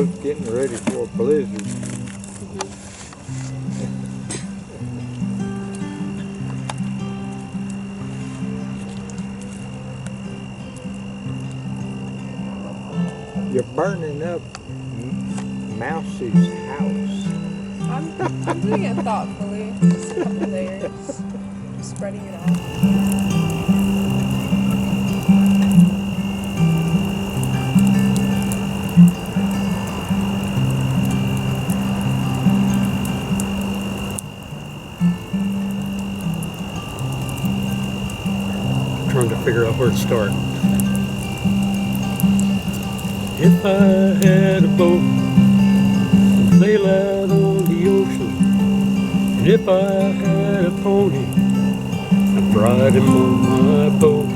road's getting ready for a blizzard. You're burning up Mousie's house. I'm doing it thoughtfully. Just a couple layers. Spreading it out. Trying to figure out where to start. If I had a boat and sail out on the ocean, and if I had a pony and ride him on my boat,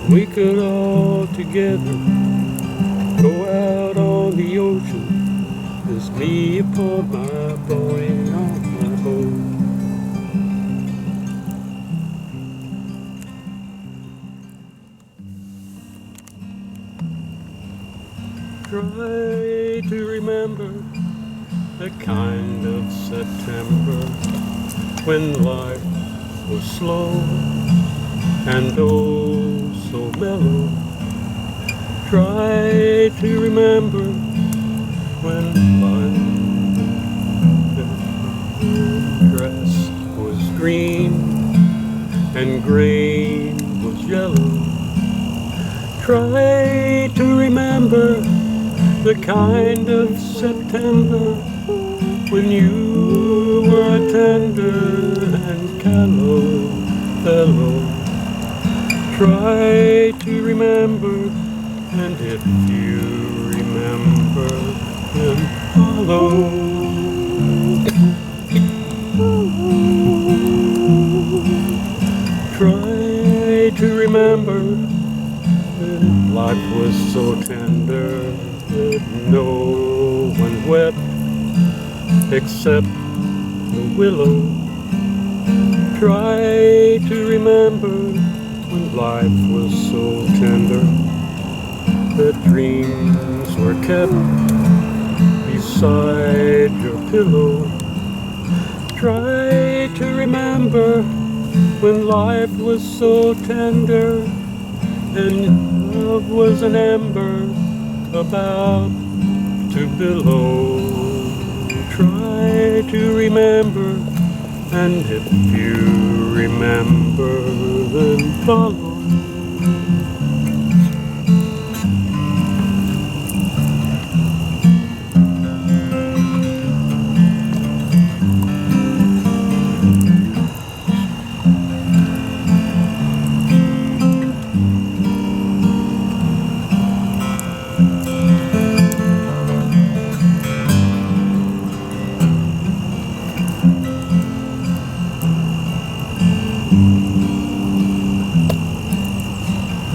we could all together go out on the ocean, just me upon my pony on my boat. Try to remember the kind of September when life was slow and oh so mellow. Try to remember when life grass was green and grain was yellow. Try to remember the kind of September when you were a tender and callow fellow. Try to remember, and if you remember, then follow. Try to remember that life was so tender that no one wept except the willow. Try to remember when life was so tender that dreams were kept beside your pillow. Try to remember when life was so tender and love was an ember about to billow. Try to remember, and if you remember, then follow.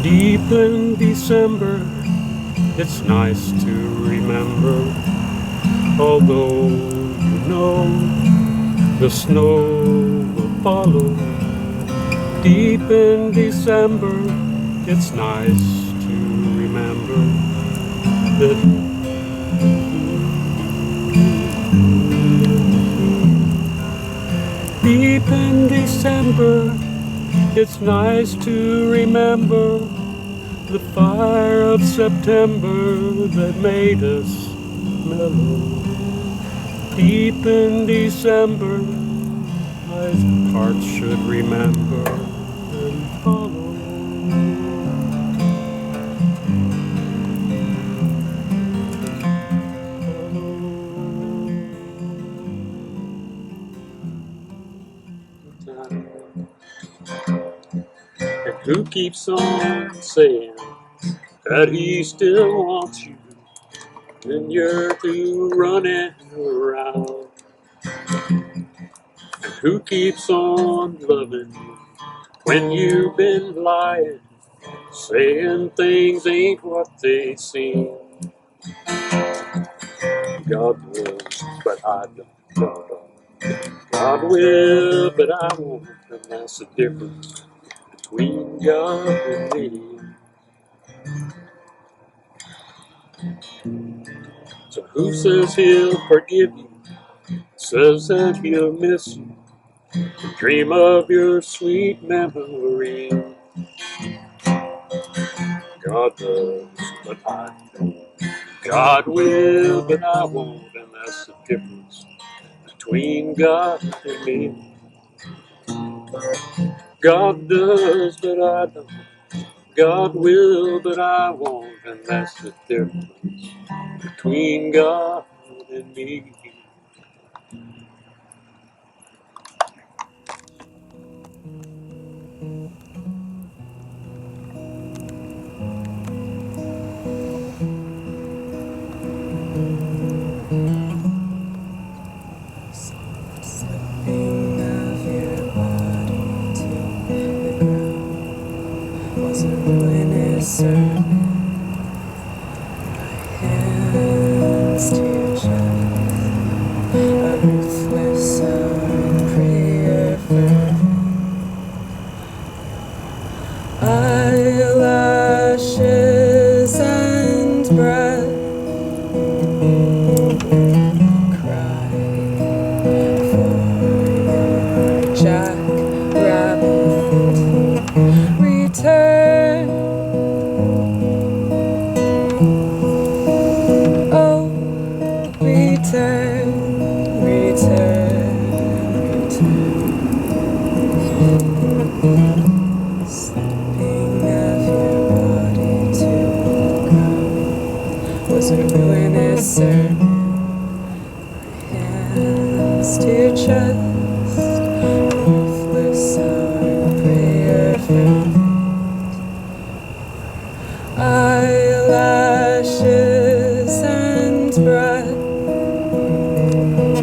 Deep in December, it's nice to remember, although you know the snow will follow. Deep in December, it's nice to remember that deep in December, it's nice to remember the fire of September that made us mellow. Deep in December, my heart should remember and follow. And who keeps on saying that he still wants you when you're through running around? And who keeps on loving you when you've been lying, saying things ain't what they seem? God will, but I don't. God will, but I won't, and that's the difference between God and me. Who says he'll forgive you? Says that he'll miss you. Dream of your sweet memory. God does, but I don't. God will, but I won't, and that's the difference between God and me. God does, but I don't. God will, but I won't, and that's the difference between God and me. Slipping of your body to the ground was a ruinous sermon. Hands to your chest, a ruthless prayer for eyelashes and breath. Cry for your jackrabbit. Return, oh, return, return, return. Slipping of your body to the ground was a ruinous sermon. Hands to your chest, ruthless prayer for eyelashes and breath.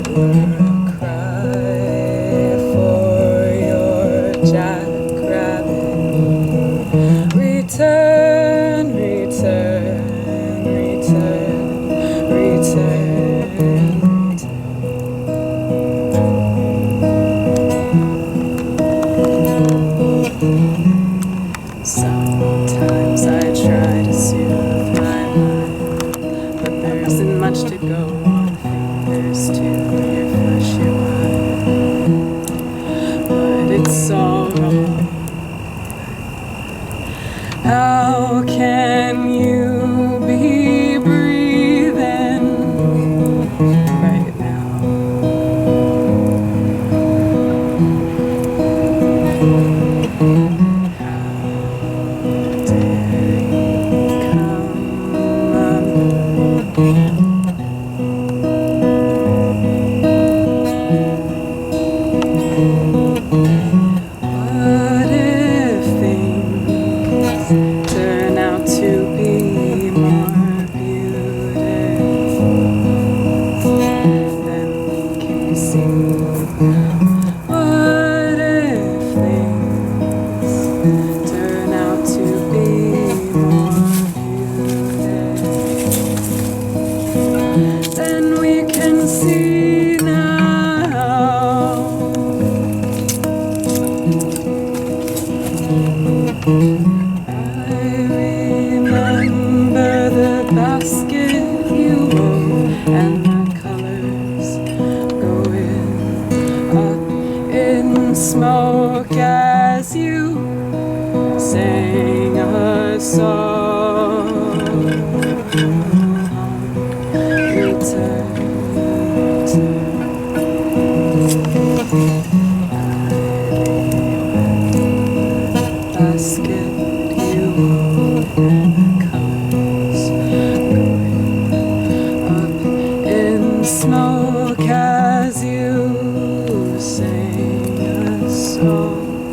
Were a cry for your jackrabbit. Return, return, return, return, return. Sometimes I try to soothe my mind, but there isn't much to go on. Fingers to your flesh, your mind, but it's all wrong. How can you be breathing right now? How dare you come undone? What if things turn out to be more beautiful than we can see? What if things turn out to be more beautiful than we can see now? I remember the basket you wove and the colors going up in smoke as you sang a song. Return, return. Basket you wove and the colors going up in smoke as you sang a song.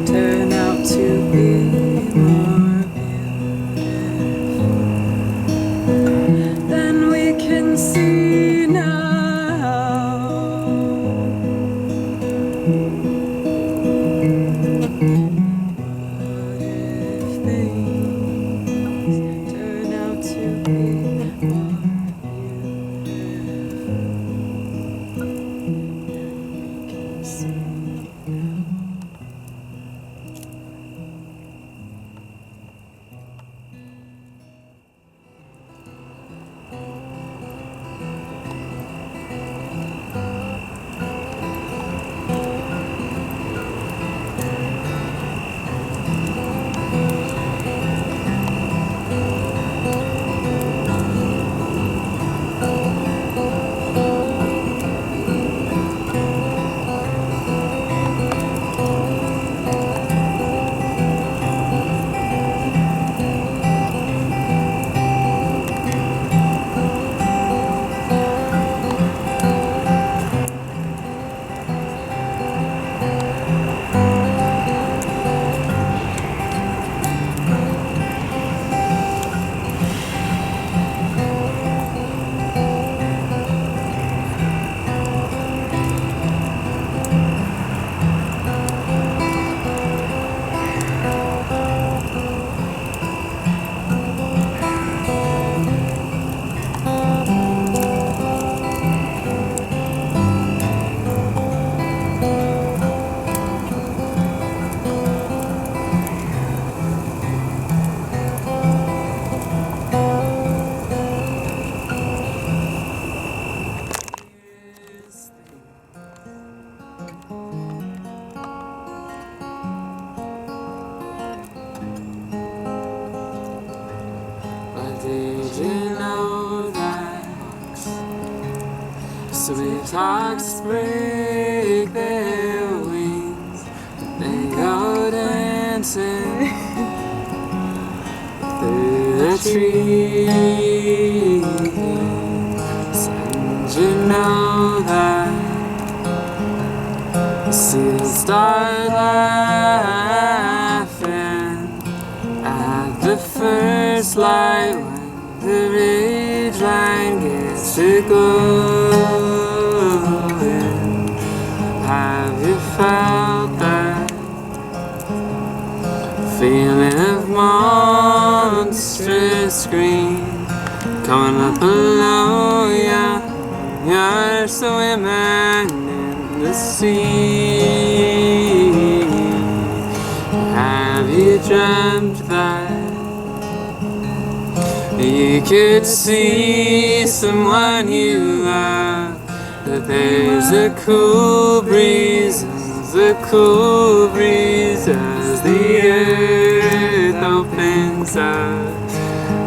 Turn out to be more beautiful Sweethearts break their wings, they go dancing through the trees. And you know that the seals start laughing at the first light when the ridge line gets to glowing. Have you felt that feeling of monstrous green coming up below you? You're swimming in the sea. Have you dreamt that you could see someone you love? That there's a cool breeze as the earth opens up.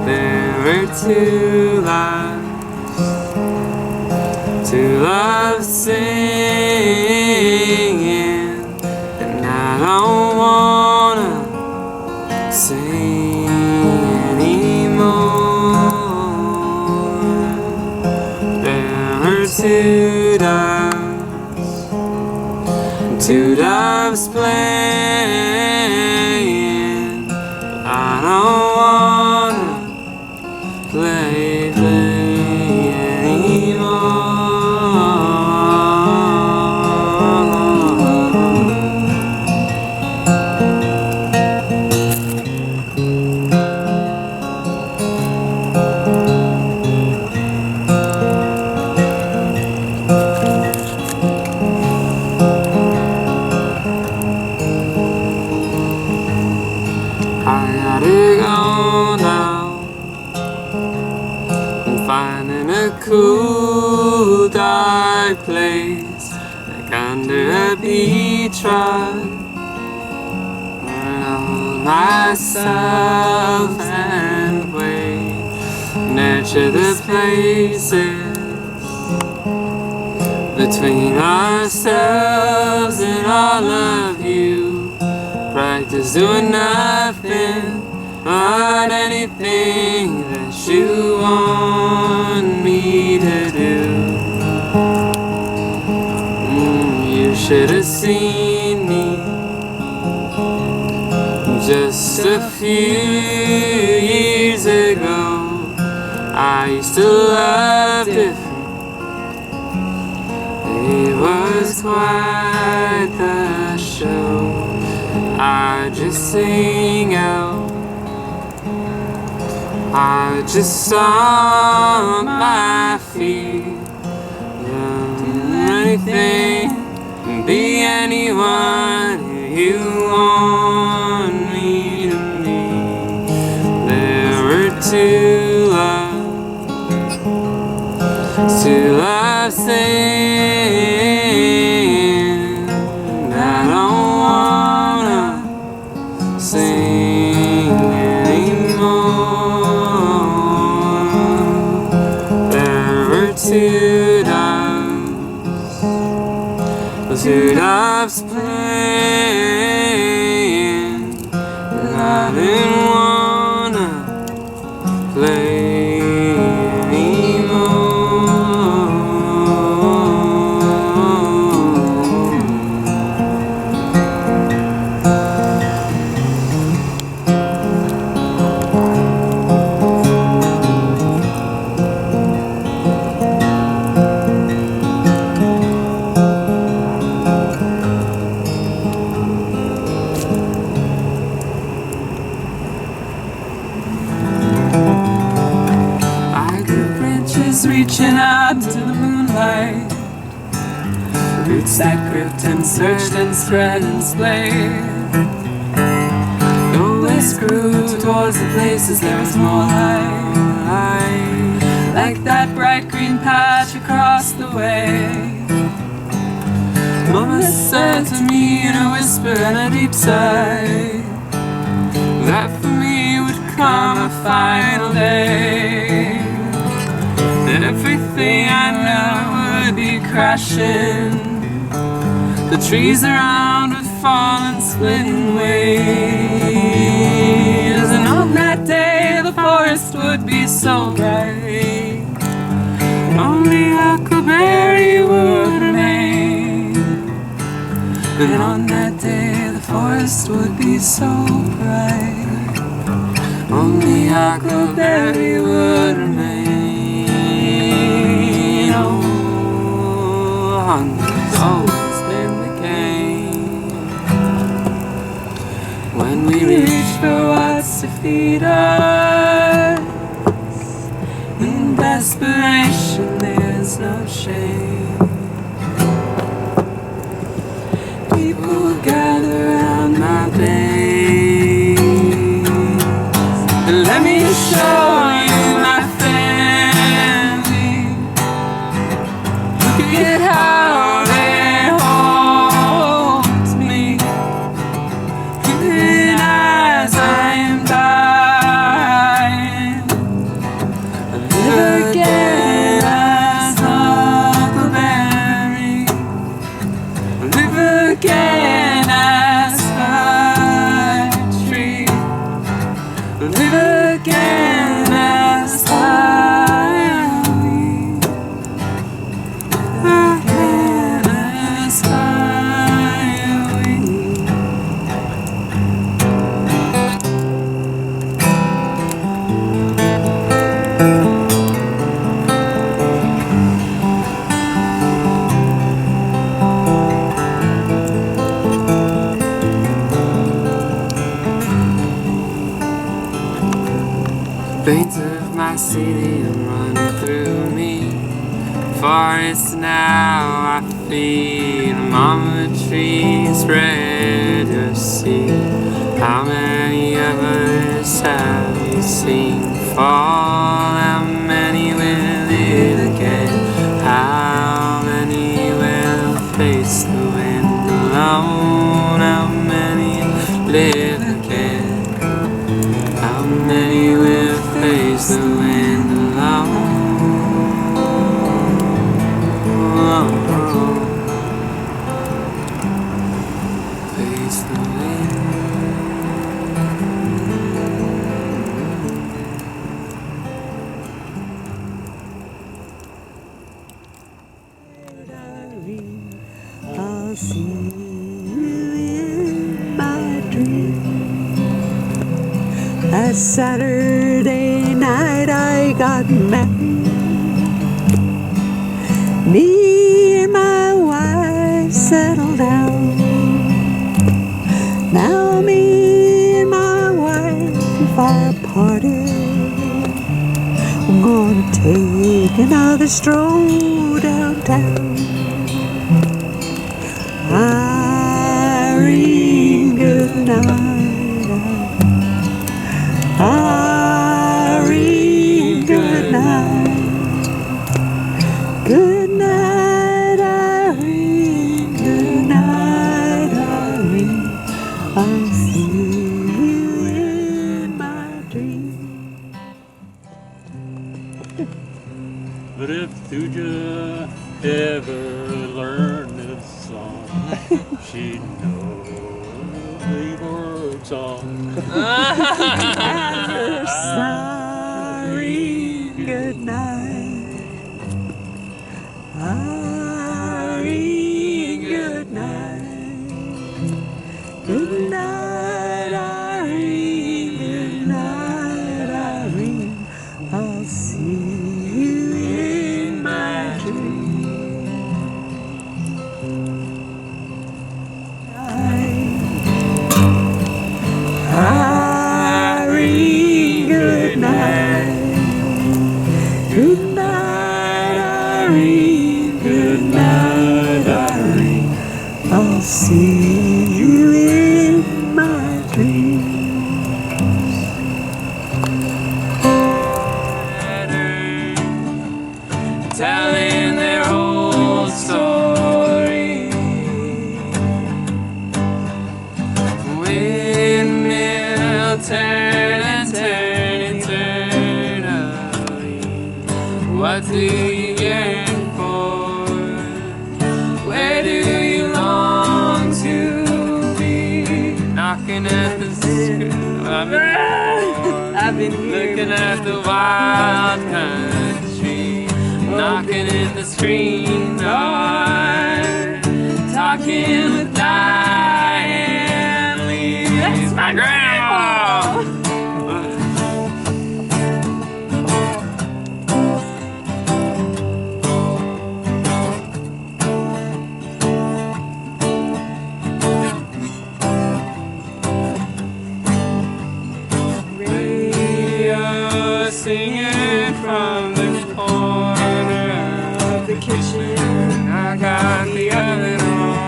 There were two loves singing, and I don't wanna sing anymore. There were two doves playing, but I don't wanna play anymore. I gotta go now. I'm finding a cool, dark place, like under a beach rug. I'll hold myself and wait, nurture the places between ourselves and all of you. Practice doing nothing but anything that you want me to do. You should have seen me just a few years ago. I used to love different. It was quite the show. I just sing out, I just saw my feet. Do anything, be anyone you want me to be. There were two loves singing. I don't wanna sing anymore. There were two doves playing, and I didn't wanna play anymore. Reaching out to the moonlight, roots that gripped and searched and spread and splayed. Always grew towards the places there was more light, like that bright green patch across the way. Mama said to me in a whisper and a deep sigh, that for me would come a final day. Everything I know would be crashing. The trees around would fall in splitting ways. And on that day the forest would be so bright, only Huckleberry would remain. And on that day the forest would be so bright, only Huckleberry would remain. Oh, hunger's always been the game. When we reach for what's to feed us, in desperation there's no shame. People gather around my base, and let me show you my family. Look at how they hold me, even as I am dying. I live again as Huckleberry. I live again as Pine Tree. I live again as Highway. Again as Highway. Veins of my mycelium run through me. Forests now I feed, mama tree spread your seed. How many others have you seen fall? How many will live again? How many will face the wind alone? How many live again? How many will face the wind alone? Face the wind. I'll see you in my dream. That Saturday night I got married. Me and my wife settled down. Now me and my wife are parted. I'm gonna take another stroll downtown. Irene, good night. Irene, good night. Good night, Irene. Good night, Irene. I'll see you in my dream. But if Thuja ever learned this song, she'd know the words on. Irene, good night. Irene, good night. Good night, Irene. Good night, Irene. I'll see you in my dream. Irene, good night. Good night, Irene. Good night, Irene. I'll see you in my dreams. Telling their whole story. Windmill turn and turn eternally. What do you yearn for? at the screen. I've been here Looking at the wild country, knocking at the screen door, talking with Diane Lee. That's my grandma. Radio singing from the corner of the kitchen. I got the oven on.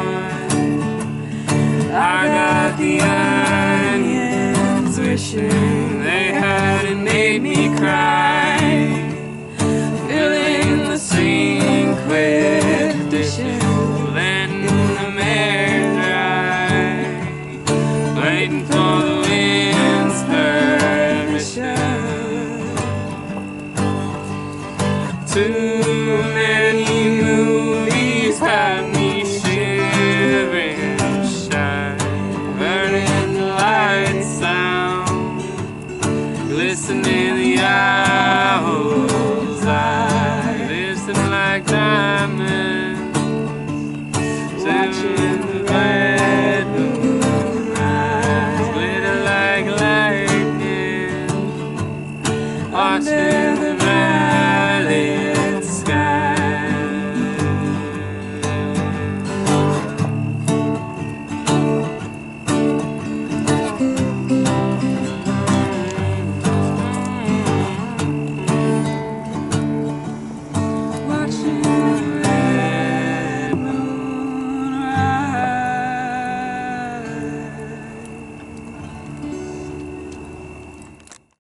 I got the onions wishing they hadn't made me cry. Filling the sink with dishes, letting the mare dry. Waiting for the wind's permission to